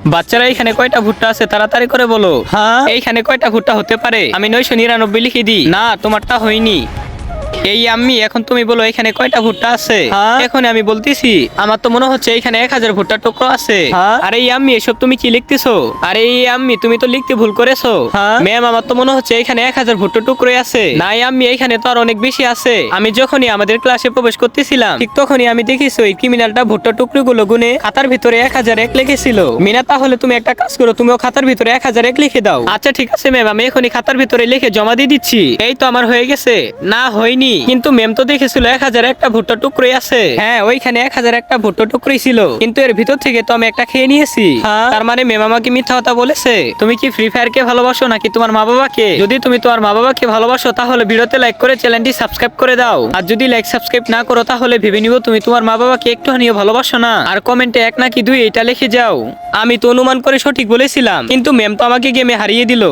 বাচ্চারা এখানে কয়টা ভুট্টা আছে তাড়াতাড়ি করে বলো। হ্যাঁ এইখানে কয়টা ভুট্টা হতে পারে? আমি 999 লিখে দিই। না, তোমারটা হয়নি। এই আম্মি, এখন তুমি বলো এখানে কয়টা ভুট্টা আছে? হ্যাঁ। এখন আমি বলতেছি, আমার তো মনে হচ্ছে এখানে 1000 ভুট্টার টুকরো আছে। হ্যাঁ। আরে এই আম্মি, এসব তুমি কি লিখতেছো? আরে এই আম্মি, তুমি তো লিখতে ভুল করেছো। হ্যাঁ। ম্যাম, আমার তো মনে হচ্ছে এখানে 1000 ভুট্টার টুকরোই আছে। না আম্মি, এখানে তো আর অনেক বেশি আছে। আমি যখনই আমাদের ক্লাসে প্রবেশ করতেছিলাম ঠিক তখনই আমি দেখেছি ওই ক্রিমিনালটা ভুট্টার টুকরোগুলো গুনে খাতার ভিতরে 1001 লিখেছিল। মিনা, তাহলে তুমি একটা কাজ করো, তুমিও খাতার ভিতরে 1001 লিখে দাও। আচ্ছা ঠিক আছে ম্যাম, আমি এখনই খাতার ভিতরে লিখে জমা দিয়ে দিচ্ছি। এই তো আমার হয়ে গেছে। না হয়নি, কিন্তু ম্যাম তো দেখেছিল 1001টা ভুট্টা টুকরোই আছে। হ্যাঁ, ওইখানে 1001টা ভুট্টা টুকরোই ছিল, কিন্তু এর ভিতর থেকে তো আমি একটা খেয়ে নিয়েছি। হ্যাঁ। তার মানে ম্যাম আমাকে মিথ্যা কথা বলেছে। তুমি কি ফ্রি ফায়ার কে ভালোবাসো নাকি তোমার মা বাবাকে? যদি তুমি তোমার মা বাবাকে ভালোবাসো তাহলে ভিডিওতে লাইক করে চ্যানেলটি সাবস্ক্রাইব করে দাও। আর যদি লাইক সাবস্ক্রাইব না করো তাহলে ভেবে নিব তুমি তোমার মা বাবাকে একটুখানিও ভালোবাসো না। আর কমেন্টে 1 নাকি 2 এটা লিখে যাও। আমি তো অনুমান করে সঠিক বলেছিলাম, কিন্তু ম্যাম তো আমাকে গেমে হারিয়ে দিল।